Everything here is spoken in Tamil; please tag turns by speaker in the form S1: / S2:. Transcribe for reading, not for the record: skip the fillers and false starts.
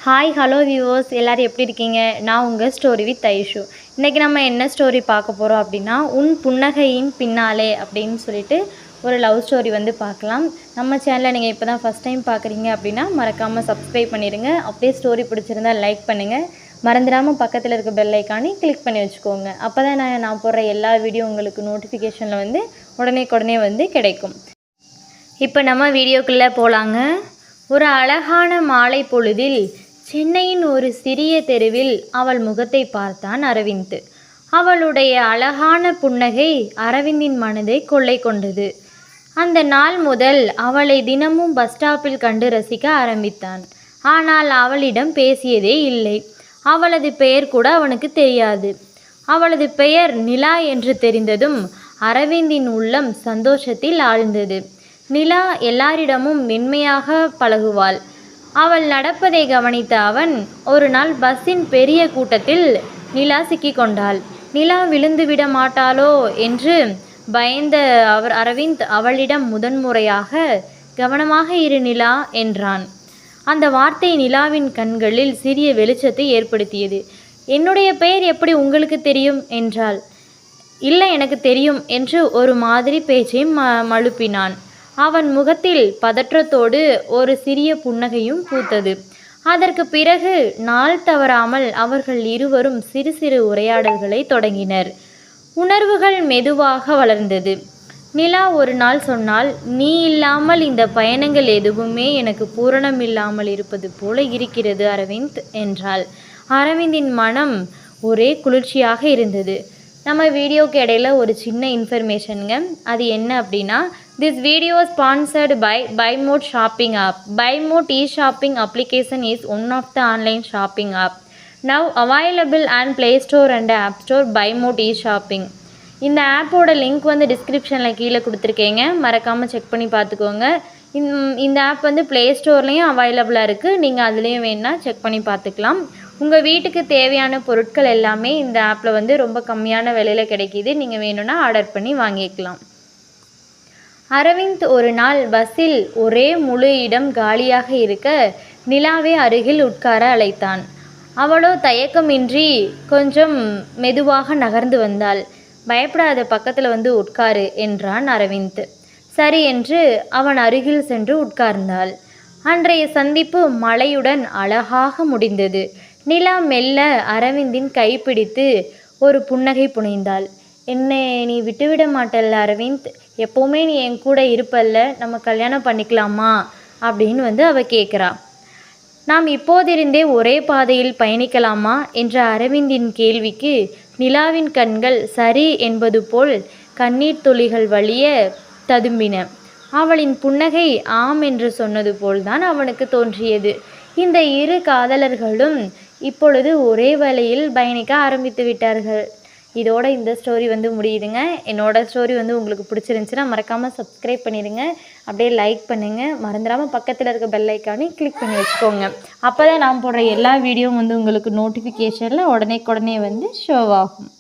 S1: ஹாய் ஹலோ வியூவர்ஸ், எல்லோரும் எப்படி இருக்கீங்க? நான் உங்கள் ஸ்டோரி வித் ஐஷு. இன்றைக்கி நம்ம என்ன ஸ்டோரி பார்க்க போகிறோம் அப்படின்னா, உன் புன்னகையின் பின்னாலே அப்படின்னு சொல்லிட்டு ஒரு லவ் ஸ்டோரி வந்து பார்க்கலாம். நம்ம சேனலை நீங்கள் இப்போ தான் ஃபஸ்ட் டைம் பார்க்குறீங்க அப்படின்னா மறக்காமல் சப்ஸ்கிரைப் பண்ணிடுங்க. அப்படியே ஸ்டோரி பிடிச்சிருந்தால் லைக் பண்ணுங்கள். மறந்துடாமல் பக்கத்தில் இருக்க பெல் ஐக்கானே கிளிக் பண்ணி வச்சுக்கோங்க. அப்போ தான் நான் போடுற எல்லா வீடியோ உங்களுக்கு நோட்டிஃபிகேஷனில் வந்து உடனே வந்து கிடைக்கும். இப்போ நம்ம வீடியோக்குள்ளே போகலாங்க. ஒரு அழகான மாலை பொழுதில் சென்னையின் ஒரு சிறிய தெருவில் அவள் முகத்தை பார்த்தான் அரவிந்த். அவளுடைய அழகான புன்னகை அரவிந்தின் மனதை கொள்ளை கொண்டது. அந்த நாள் முதல் அவளை தினமும் பஸ் ஸ்டாப்பில் கண்டு ரசிக்க ஆரம்பித்தான். ஆனால் அவளிடம் பேசியதே இல்லை. அவளது பெயர் கூட அவனுக்கு தெரியாது. அவளது பெயர் நிலா என்று தெரிந்ததும் அரவிந்தின் உள்ளம் சந்தோஷத்தில் ஆழ்ந்தது. நிலா எல்லாரிடமும் மென்மையாக பழகுவாள். அவள் நடப்பதை கவனித்த அவன் ஒரு நாள் பஸ்ஸின் பெரிய கூட்டத்தில் நிலா சிக்கிக்கொண்டாள். நிலா விழுந்துவிட மாட்டாளோ என்று பயந்த அரவிந்த் அவளிடம் முதன்முறையாக கவனமாக இரு நிலா என்றான். அந்த வார்த்தை நிலாவின் கண்களில் சிறிய வெளிச்சத்தை ஏற்படுத்தியது. என்னுடைய பெயர் எப்படி உங்களுக்கு தெரியும் என்றாள். இல்லை, எனக்கு தெரியும் என்று ஒரு மாதிரி பேச்சை மழுப்பினான். அவன் முகத்தில் பதற்றத்தோடு ஒரு சிறிய புன்னகையும் பூத்தது. அதற்கு பிறகு நாள் தவறாமல் அவர்கள் இருவரும் சிறு சிறு உரையாடல்களை தொடங்கினர். உணர்வுகள் மெதுவாக வளர்ந்தது. நிலா ஒரு நாள் சொன்னால், நீ இல்லாமல் இந்த பயணங்கள் எதுவுமே எனக்கு பூரணமில்லாமல் இருப்பது போல இருக்கிறது அரவிந்த் என்றாள். அரவிந்தின் மனம் ஒரே குளிர்ச்சியாக இருந்தது. நம்ம வீடியோக்கு இடையில ஒரு சின்ன இன்ஃபர்மேஷனுங்க. அது என்ன அப்படின்னா, this video sponsored by Bymot shopping app. Bymot e-shopping application is one of the online shopping app now available on Play Store and App Store. பைமோட் e-shopping. இந்த ஆப்போட லிங்க் வந்து டிஸ்கிரிப்ஷனில் கீழே கொடுத்துருக்கேங்க. மறக்காமல் செக் பண்ணி பார்த்துக்கோங்க. இந்த ஆப் வந்து ப்ளே ஸ்டோர்லேயும் அவைலபிளாக இருக்குது. நீங்கள் அதுலேயும் வேணுன்னா செக் பண்ணி பார்த்துக்கலாம். உங்கள் வீட்டுக்கு தேவையான பொருட்கள் எல்லாமே இந்த ஆப்பில் வந்து ரொம்ப கம்மியான விலையில் கிடைக்கிது. நீங்கள் வேணும்னா ஆர்டர் பண்ணி வாங்கிக்கலாம். அரவிந்த் ஒரு நாள் பஸ்ஸில் ஒரே முழு இடம் காலியாக இருக்க நிலாவை அருகில் உட்கார அழைத்தான். அவளோ தயக்கமின்றி கொஞ்சம் மெதுவாக நகர்ந்து வந்தாள். பயப்படாத, பக்கத்தில் வந்து உட்காரு என்றான் அரவிந்த். சரி என்று அவன் அருகில் சென்று உட்கார்ந்தாள். அன்றைய சந்திப்பு மழையுடன் அழகாக முடிந்தது. நிலா மெல்ல அரவிந்தின் கைப்பிடித்து ஒரு புன்னகை புனைந்தாள். என்னை நீ விட்டுவிட மாட்டல்ல அரவிந்த், எப்போவுமே நீ என் கூட இருப்பல்ல, நம்ம கல்யாணம் பண்ணிக்கலாமா அப்படின்னு வந்து அவ கேட்குறா. நாம் இப்போதிருந்தே ஒரே பாதையில் பயணிக்கலாமா என்ற அரவிந்தின் கேள்விக்கு நிலாவின் கண்கள் சரி என்பது போல் கண்ணீர் துளிகள் வழிய ததும்பின. அவளின் புன்னகை ஆம் என்று சொன்னது போல்தான் அவனுக்கு தோன்றியது. இந்த இரு காதலர்களும் இப்பொழுது ஒரே வழியில் பயணிக்க ஆரம்பித்து விட்டார்கள். இதோட இந்த ஸ்டோரி வந்து முடியுதுங்க. என்னோடய ஸ்டோரி வந்து உங்களுக்கு பிடிச்சிருந்துச்சுன்னா மறக்காமல் சப்ஸ்கிரைப் பண்ணிடுங்க. அப்படியே லைக் பண்ணுங்கள். மறந்துடாமல் பக்கத்தில் இருக்க பெல் ஐக்கானே கிளிக் பண்ணி வச்சுக்கோங்க. அப்போ தான் நான் போடுற எல்லா வீடியோவும் வந்து உங்களுக்கு நோட்டிஃபிகேஷனில் உடனே வந்து ஷோ ஆகும்.